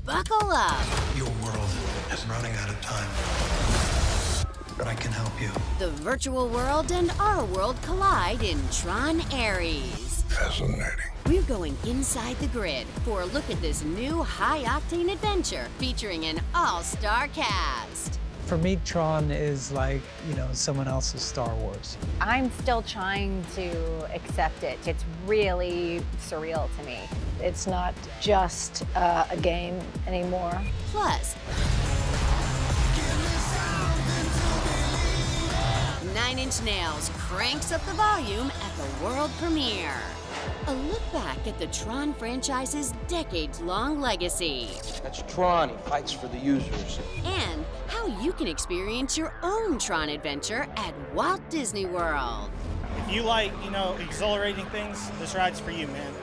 buckle up. Your world is running out of time, but I can help you. The virtual world and our world collide in TRON Ares. Fascinating. We're going inside the grid for a look at this new high-octane adventure featuring an all-star cast. For me, Tron is like, someone else's Star Wars. I'm still trying to accept it. It's really surreal to me. It's not just a game anymore. Plus, 9 Inch Nails cranks up the volume at the world premiere. A look back at the TRON franchise's decades-long legacy. That's Tron, he fights for the users. And how you can experience your own TRON adventure at Walt Disney World. If you like, exhilarating things, this ride's for you, man.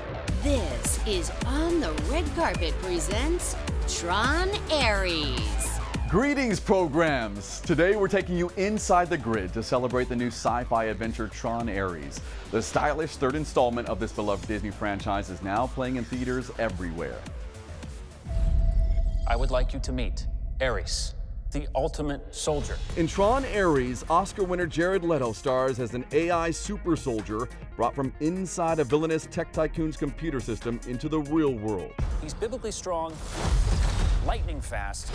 This is On the Red Carpet presents TRON Ares. Greetings, programs! Today we're taking you inside the grid to celebrate the new sci-fi adventure TRON Ares. The stylish third installment of this beloved Disney franchise is now playing in theaters everywhere. I would like you to meet Ares, the ultimate soldier. In TRON Ares, Oscar winner Jared Leto stars as an AI super soldier brought from inside a villainous tech tycoon's computer system into the real world. He's biblically strong, lightning fast,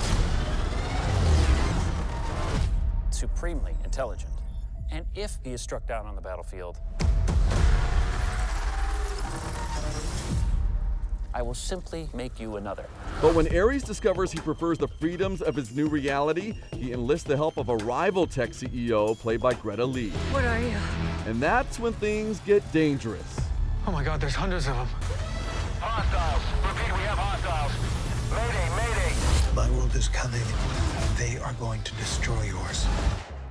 supremely intelligent. And if he is struck down on the battlefield, I will simply make you another. But when Ares discovers he prefers the freedoms of his new reality, he enlists the help of a rival tech CEO played by Greta Lee. What are you? And that's when things get dangerous. Oh my God, there's hundreds of them. Hostiles. Repeat, we have hostiles. Mayday. My world is coming. They are going to destroy yours.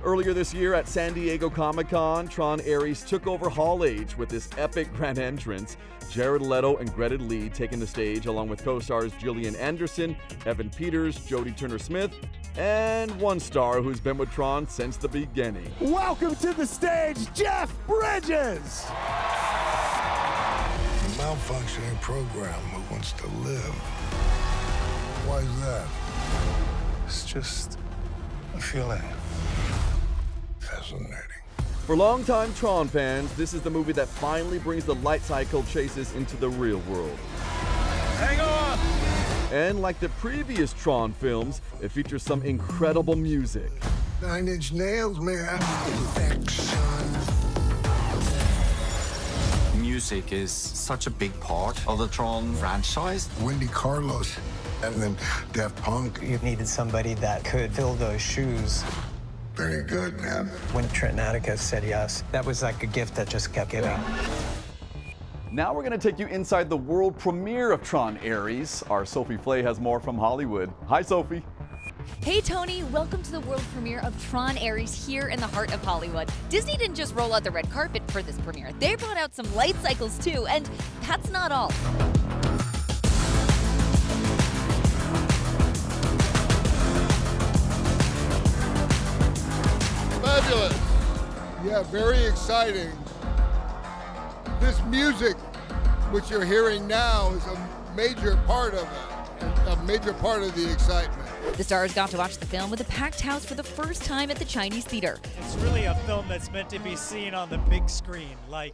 Earlier this year at San Diego Comic-Con, TRON Ares took over Hall H with this epic grand entrance. Jared Leto and Greta Lee taking the stage along with co-stars Gillian Anderson, Evan Peters, Jodie Turner-Smith, and one star who's been with TRON since the beginning. Welcome to the stage, Jeff Bridges! A malfunctioning program who wants to live. Why is that? It's just a feeling. Fascinating. For longtime TRON fans, this is the movie that finally brings the light cycle chases into the real world. Hang on! And like the previous TRON films, it features some incredible music. 9 Inch Nails, man. Perfection. Music is such a big part of the TRON franchise. Wendy Carlos, and then Daft Punk. You needed somebody that could fill those shoes. Very good, man. When Trent and Atticus said yes, that was like a gift that just kept giving. Now we're going to take you inside the world premiere of TRON Ares. Our Sophie Flay has more from Hollywood. Hi, Sophie. Hey Tony, welcome to the world premiere of TRON Ares here in the heart of Hollywood. Disney didn't just roll out the red carpet for this premiere, they brought out some light cycles too, and that's not all. Fabulous. Yeah, very exciting. This music, which you're hearing now, is a major part of it, a major part of the excitement. The stars got to watch the film with a packed house for the first time at the Chinese theater. It's really a film that's meant to be seen on the big screen, like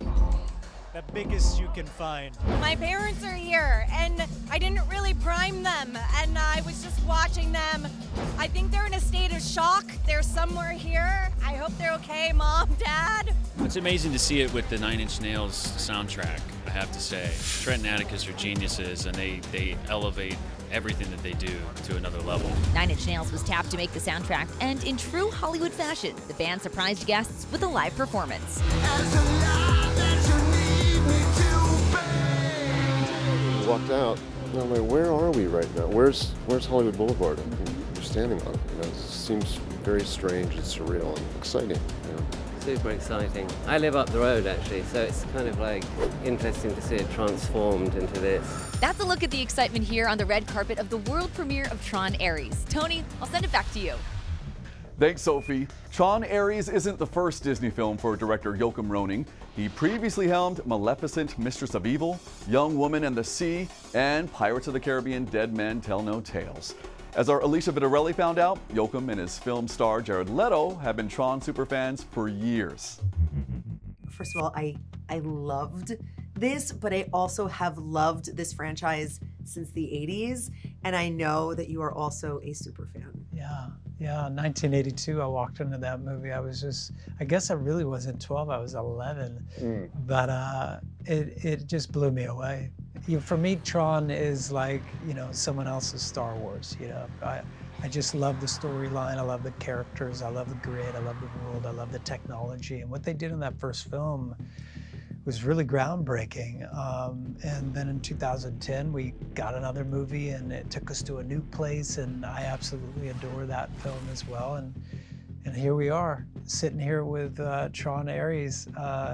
the biggest you can find. My parents are here, and I didn't really prime them, and I was just watching them. I think they're in a state of shock. They're somewhere here. I hope they're okay, Mom, Dad. It's amazing to see it with the 9 Inch Nails soundtrack, I have to say. Trent and Atticus are geniuses, and they elevate everything that they do to another level. 9 Inch Nails was tapped to make the soundtrack, and in true Hollywood fashion, the band surprised guests with a live performance. Walked out, and I'm like, where are we right now? Where's Hollywood Boulevard? We're standing on it. It seems very strange and surreal and exciting. Super exciting. I live up the road actually, so it's kind of like interesting to see it transformed into this. That's a look at the excitement here on the red carpet of the world premiere of TRON Ares. Tony, I'll send it back to you. Thanks, Sophie. Tron Ares isn't the first Disney film for director Joachim Rønning. He previously helmed Maleficent, Mistress of Evil, Young Woman and the Sea, and Pirates of the Caribbean, Dead Men Tell No Tales. As our Alicia Vitarelli found out, Joachim and his film star Jared Leto have been Tron superfans for years. First of all, I loved this, but I also have loved this franchise since the 80s, and I know that you are also a super fan. Yeah, 1982, I walked into that movie. I guess I really wasn't 12, I was 11, but it just blew me away. For me, Tron is like, someone else's Star Wars, I just love the storyline, I love the characters, I love the grid, I love the world, I love the technology, and what they did in that first film was really groundbreaking. And then in 2010, we got another movie and it took us to a new place, and I absolutely adore that film as well. And here we are, sitting here with Tron Ares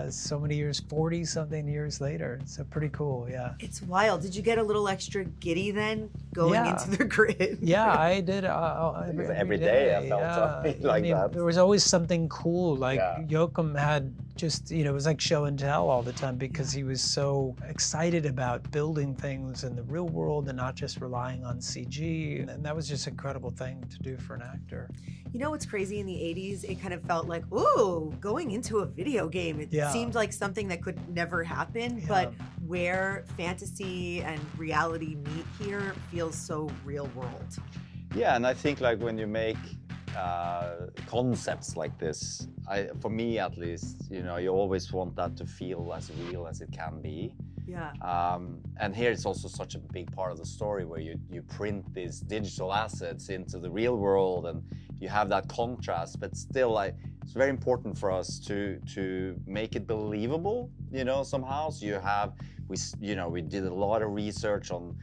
so many years, 40-something years later. So pretty cool, yeah. It's wild. Did you get a little extra giddy then, going into the grid? Yeah, I did every day. I felt something like that. There was always something cool, like Joachim had just, it was like show and tell all the time because he was so excited about building things in the real world and not just relying on CG. And that was just an incredible thing to do for an actor. You know what's crazy? In the 80s, it kind of felt like, ooh, going into a video game. It seemed like something that could never happen, but where fantasy and reality meet here feels so real world. Yeah, and I think like when you make concepts like this, for me at least, you always want that to feel as real as it can be. Yeah. And here it's also such a big part of the story where you print these digital assets into the real world and you have that contrast, but still it's very important for us to make it believable, somehow. So we did a lot of research on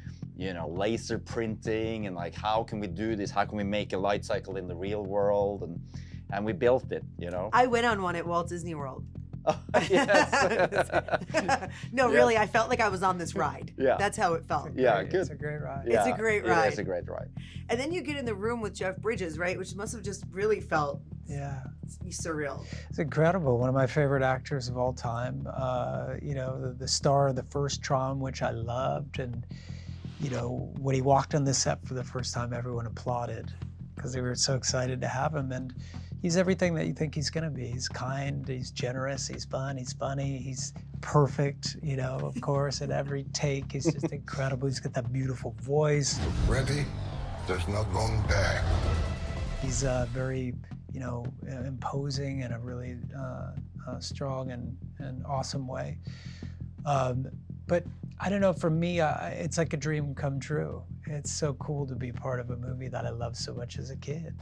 laser printing and like how can we do this? How can we make a light cycle in the real world? And we built it, I went on one at Walt Disney World. Yes. No, really, I felt like I was on this ride. Yeah. That's how it felt. Yeah, good. It's a great ride. Yeah, it's a great ride. It's a great ride. And then you get in the room with Jeff Bridges, right? Which must have just really felt surreal. It's incredible. One of my favorite actors of all time. The star of the first Tron, which I loved. And, when he walked on the set for the first time, everyone applauded because they were so excited to have him. And he's everything that you think he's going to be. He's kind, he's generous, he's fun, he's funny, he's perfect, of course, at every take. He's just incredible. He's got that beautiful voice. Ready? There's no going back. He's very, imposing in a really strong and awesome way. But I don't know, for me, it's like a dream come true. It's so cool to be part of a movie that I loved so much as a kid.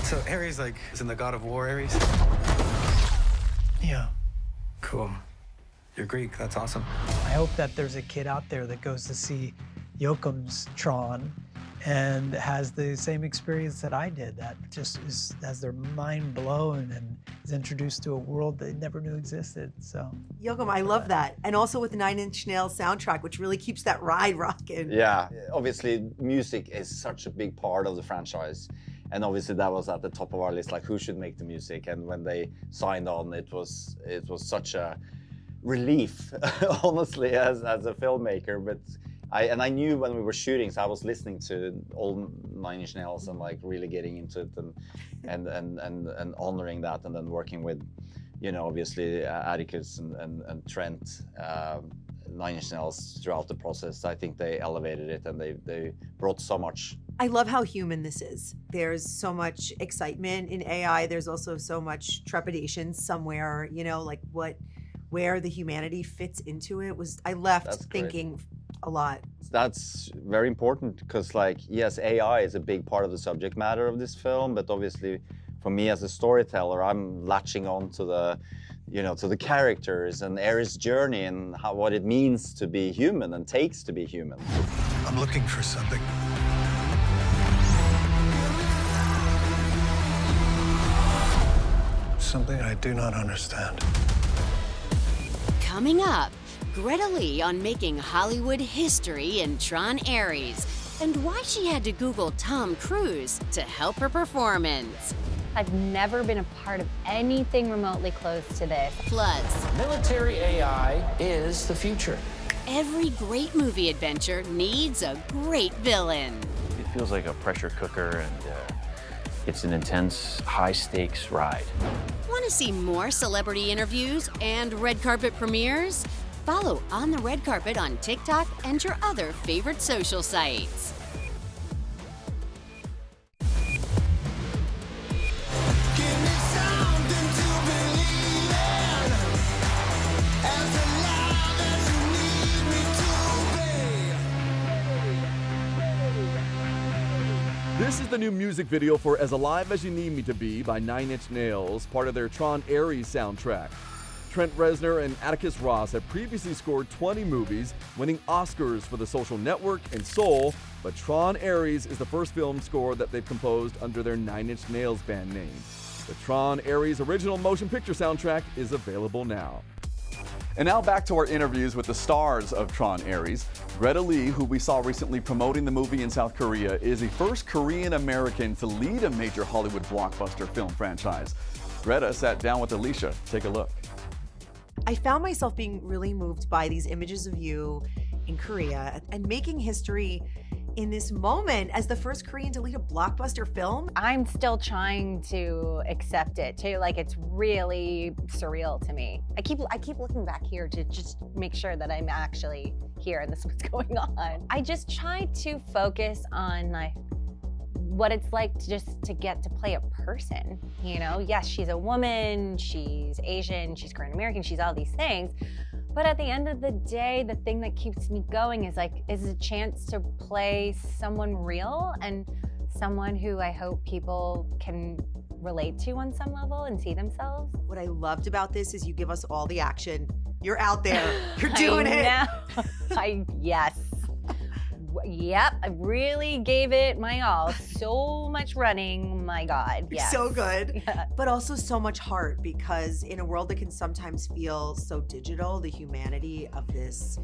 So Ares, is in the God of War, Ares? Yeah. Cool. You're Greek, that's awesome. I hope that there's a kid out there that goes to see Joachim's Tron and has the same experience that I did, that just has their mind blown and is introduced to a world they never knew existed. So Joachim, I love that. And also with the 9 Inch Nails soundtrack, which really keeps that ride rocking. Yeah, obviously music is such a big part of the franchise. And obviously that was at the top of our list, like who should make the music. And when they signed on, it was such a relief, honestly, as a filmmaker. But I knew when we were shooting, so I was listening to all 9 Inch Nails and like really getting into it and honoring that, and then working with, obviously Atticus and Trent, 9 Inch Nails throughout the process. I think they elevated it and they brought so much. I love how human this is. There's so much excitement in AI. There's also so much trepidation somewhere, where the humanity fits into it I left thinking a lot. That's very important because, yes, AI is a big part of the subject matter of this film, but obviously for me as a storyteller, I'm latching on to the characters and Ares' journey and what it means to be human and takes to be human. I'm looking for something. Something I do not understand. Coming up, Greta Lee on making Hollywood history in Tron Ares, and why she had to Google Tom Cruise to help her performance. I've never been a part of anything remotely close to this. Plus, Military AI is the future. every great movie adventure needs a great villain. It feels like a pressure cooker, and it's an intense, high-stakes ride. Want to see more celebrity interviews and red carpet premieres? Follow On the Red Carpet on TikTok and your other favorite social sites. This is the new music video for As Alive As You Need Me to Be by 9 Inch Nails, part of their Tron Ares soundtrack. Trent Reznor and Atticus Ross have previously scored 20 movies, winning Oscars for The Social Network and Soul, but Tron Ares is the first film score that they've composed under their 9 Inch Nails band name. The Tron Ares original motion picture soundtrack is available now. And now back to our interviews with the stars of Tron Ares. Greta Lee, who we saw recently promoting the movie in South Korea, is the first Korean American to lead a major Hollywood blockbuster film franchise. Greta sat down with Alicia. Take a look. I found myself being really moved by these images of you in Korea and making history in this moment as the first Korean to lead a blockbuster film. I'm still trying to accept it too. Like, it's really surreal to me. I keep looking back here to just make sure that I'm actually here and this is what's going on. I just try to focus on like what it's like to get to play a person, you know? Yes, she's a woman, she's Asian, she's Korean American, she's all these things. But at the end of the day, the thing that keeps me going is a chance to play someone real and someone who I hope people can relate to on some level and see themselves. What I loved about this is you give us all the action. You're out there, you're doing it. Yes. Yep, I really gave it my all. So much running, my God, yes. So good, Yeah. but also so much heart, because in a world that can sometimes feel so digital, the humanity of this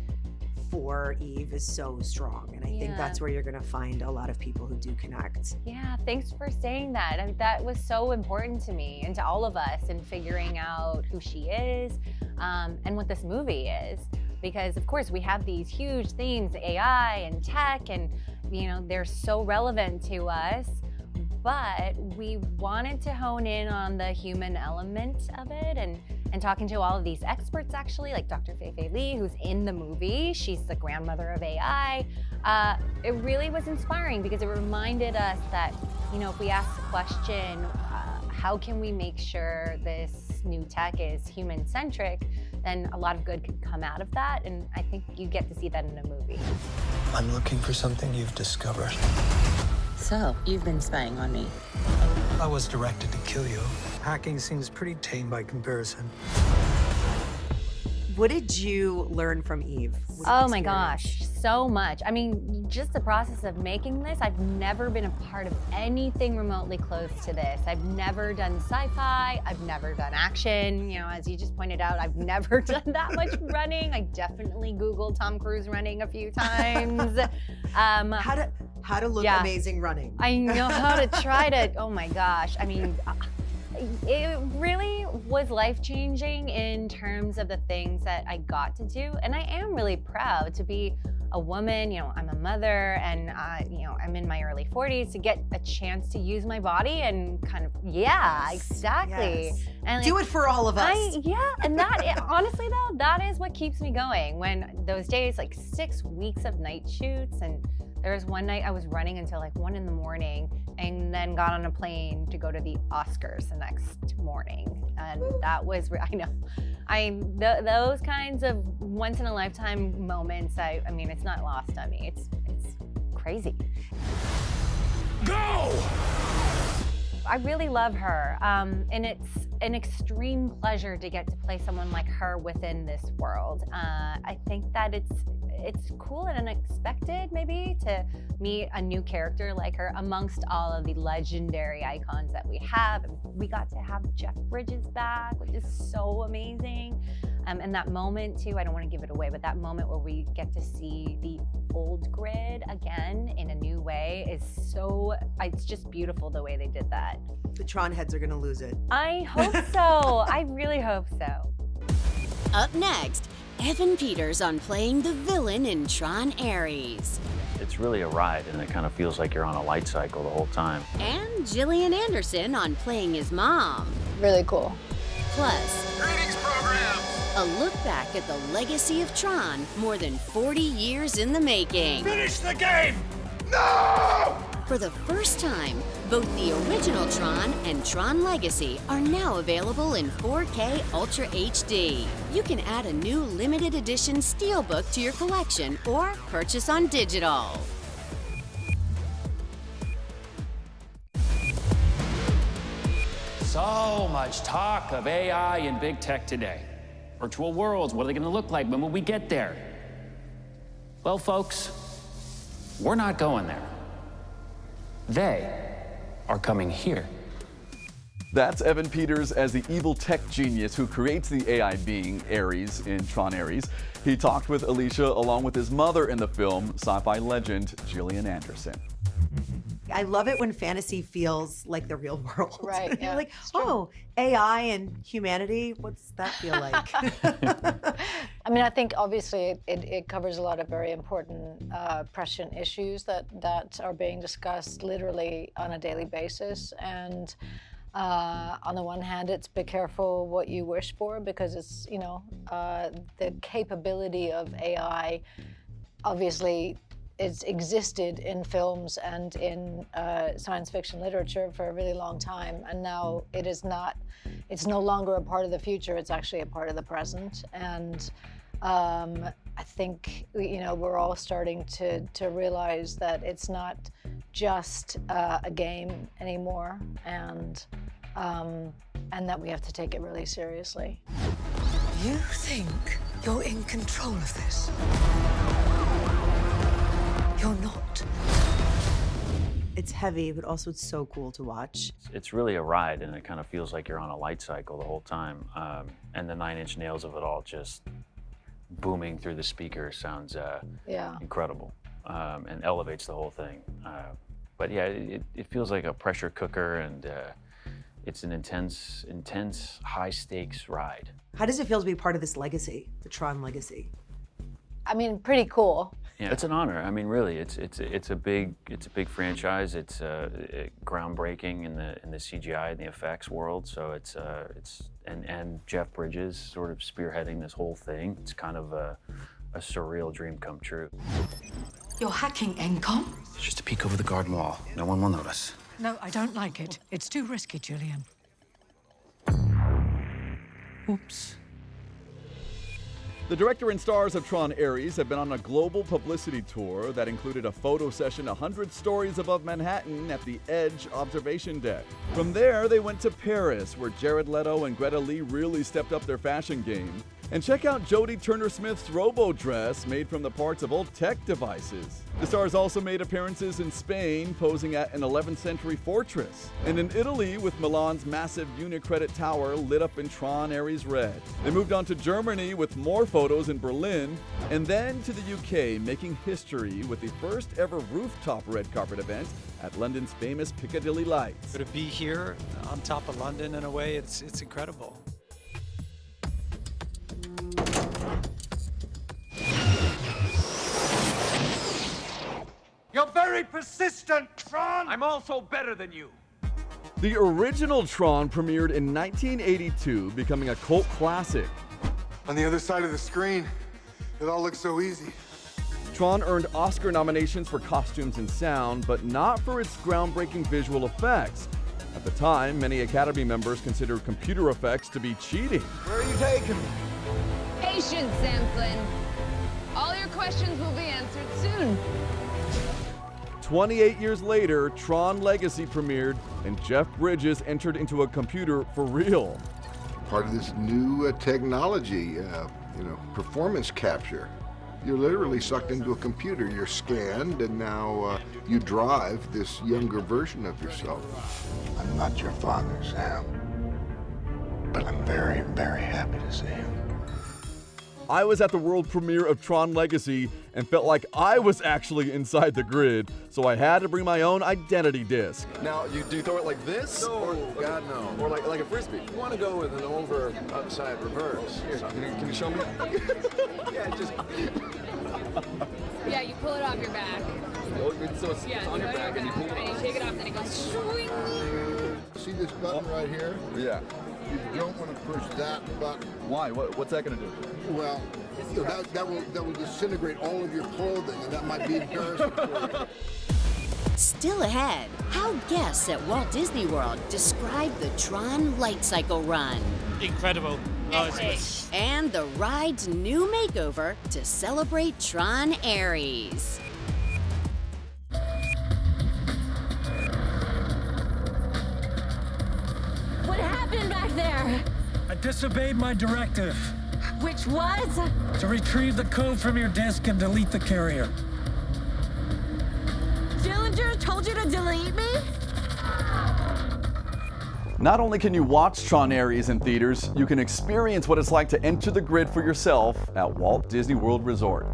for Eve is so strong. And I think that's where you're gonna find a lot of people who do connect. Yeah, thanks for saying that. I mean, that was so important to me and to all of us in figuring out who she is and what this movie is. Because of course we have these huge themes, AI and tech, and you know, they're so relevant to us, but we wanted to hone in on the human element of it and talking to all of these experts, actually, like Dr. Fei Lee, who's in the movie. She's the grandmother of AI. It really was inspiring because it reminded us that, you know, if we ask the question, how can we make sure this new tech is human-centric, then a lot of good can come out of that, and I think you get to see that in a movie. I'm looking for something you've discovered. So, you've been spying on me. I was directed to kill you. Hacking seems pretty tame by comparison. What did you learn from Eve? Oh my gosh, so much. I mean, just the process of making this, I've never been a part of anything remotely close to this. I've never done sci-fi, I've never done action. You know, as you just pointed out, I've never done that much running. I definitely Googled Tom Cruise running a few times. How to look amazing running. I know how to try to, oh my gosh. I mean, it really was life-changing in terms of the things that I got to do. And I am really proud to be a woman. You know, I'm a mother and, you know, I'm in my early 40s, to get a chance to use my body and kind of, exactly. Yes. And do it for all of us. And that, honestly though, that is what keeps me going. When those days, like 6 weeks of night shoots, and there was one night I was running until like 1 in the morning and then got on a plane to go to the Oscars the next morning. And that was, those kinds of once in a lifetime moments, I mean, it's not lost on me. It's crazy. Go! I really love her, and it's an extreme pleasure to get to play someone like her within this world. I think that it's cool and unexpected, maybe, to meet a new character like her amongst all of the legendary icons that we have. We got to have Jeff Bridges back, which is so amazing. And that moment too, I don't want to give it away, but that moment where we get to see the old grid again in a new way is it's just beautiful the way they did that. The Tron heads are gonna lose it. I hope so. I really hope so. Up next, Evan Peters on playing the villain in Tron Ares. It's really a ride, and it kind of feels like you're on a light cycle the whole time. And Gillian Anderson on playing his mom. Really cool. Plus, Greetings, program! a look back at the legacy of Tron more than 40 years in the making. Finish the game! No! For the first time, both the original Tron and Tron Legacy are now available in 4K Ultra HD. You can add a new limited edition steelbook to your collection or purchase on digital. So much talk of AI and big tech today. Virtual worlds, what are they going to look like? When will we get there? Well, folks, we're not going there. They are coming here. That's Evan Peters as the evil tech genius who creates the AI being Ares in Tron Ares. He talked with Alicia along with his mother in the film, sci-fi legend Gillian Anderson. I love it when fantasy feels like the real world. Right, You're yeah, like, it's true. oh, AI and humanity, what's that feel like? I mean, I think obviously it covers a lot of very important prescient issues that are being discussed literally on a daily basis. And on the one hand, it's be careful what you wish for, because it's, you know, the capability of AI obviously it's existed in films and in science fiction literature for a really long time, and now it's no longer a part of the future, it's actually a part of the present. And I think, you know, we're all starting to realize that it's not just a game anymore, and that we have to take it really seriously. You think you're in control of this? You're not. It's heavy, but also it's so cool to watch. It's really a ride, and it kind of feels like you're on a light cycle the whole time. And the 9-inch nails of it all just booming through the speaker sounds incredible, and elevates the whole thing. But yeah, it feels like a pressure cooker, and it's an intense, high-stakes ride. How does it feel to be part of this legacy, the Tron legacy? I mean, pretty cool. Yeah, it's an honor. I mean, really, it's a big franchise. It's groundbreaking in the CGI and the effects world. So it's and Jeff Bridges sort of spearheading this whole thing. It's kind of a surreal dream come true. You're hacking Encom? It's just a peek over the garden wall. No one will notice. No, I don't like it. It's too risky, Gillian. Oops. The director and stars of Tron Ares have been on a global publicity tour that included a photo session 100 stories above Manhattan at the Edge observation deck. From there, they went to Paris, where Jared Leto and Greta Lee really stepped up their fashion game. And check out Jodie Turner-Smith's robo-dress made from the parts of old tech devices. The stars also made appearances in Spain, posing at an 11th century fortress, and in Italy with Milan's massive Unicredit Tower lit up in Tron Ares red. They moved on to Germany with more photos in Berlin, and then to the UK, making history with the first ever rooftop red carpet event at London's famous Piccadilly Lights. To be here on top of London in a way, it's incredible. You're very persistent, Tron! I'm also better than you. The original Tron premiered in 1982, becoming a cult classic. On the other side of the screen, it all looks so easy. Tron earned Oscar nominations for costumes and sound, but not for its groundbreaking visual effects. At the time, many Academy members considered computer effects to be cheating. Where are you taking me? Patience, Samson. All your questions will be answered soon. 28 years later, Tron Legacy premiered, and Jeff Bridges entered into a computer for real. Part of this new technology, performance capture. You're literally sucked into a computer. You're scanned, and now you drive this younger version of yourself. I'm not your father, Sam, but I'm very, very happy to see you. I was at the world premiere of Tron Legacy and felt like I was actually inside the grid, so I had to bring my own identity disc. Now, do you throw it like this? No, or, God, no. Or like a frisbee? You want to go with an over, upside, reverse. Here, can you show me? Yeah, just... Yeah, you pull it off your back. So it's on your back and you pull it off. And you take it off, and it goes swing. See this button right here? Yeah. You don't want to push that button. Why? What's that going to do? Well, that will disintegrate all of your clothing, and that might be embarrassing for you. Still ahead, how guests at Walt Disney World describe the Tron Light Cycle Run. Incredible. And the ride's new makeover to celebrate Tron Ares. What happened back there? I disobeyed my directive. Which was? To retrieve the code from your disk and delete the carrier. Dillinger told you to delete me? Not only can you watch Tron Ares in theaters, you can experience what it's like to enter the grid for yourself at Walt Disney World Resort.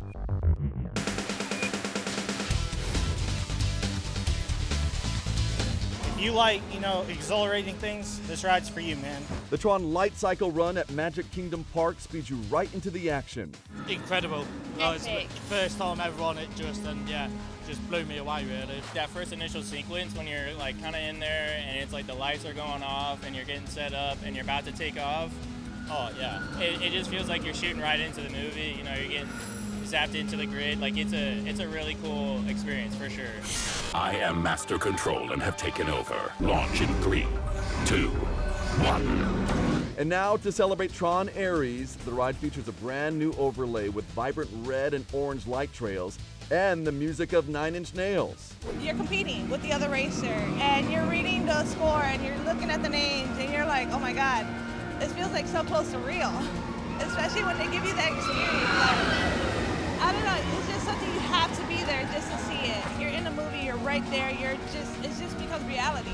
If you like, exhilarating things, this ride's for you, man. The Tron Light Cycle Run at Magic Kingdom Park speeds you right into the action. Incredible. It's the first time ever on it, just blew me away, really. That first initial sequence when you're kind of in there and it's like the lights are going off and you're getting set up and you're about to take off. Oh yeah, it just feels like you're shooting right into the movie. You're getting zapped into the grid. It's a really cool experience for sure. I am Master Control and have taken over. Launch in 3, 2, 1. And now to celebrate Tron Ares, the ride features a brand new overlay with vibrant red and orange light trails and the music of 9 Inch Nails. You're competing with the other racer and you're reading the score and you're looking at the names and you're like, oh my God, this feels like so close to real. Especially when they give you that experience. I don't know, it's just something you have to be there just to see it. You're in the movie, you're right there, it just becomes reality.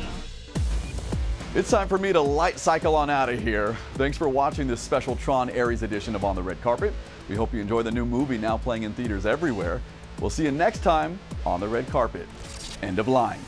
It's time for me to light cycle on out of here. Thanks for watching this special Tron Ares edition of On the Red Carpet. We hope you enjoy the new movie now playing in theaters everywhere. We'll see you next time on the red carpet. End of line.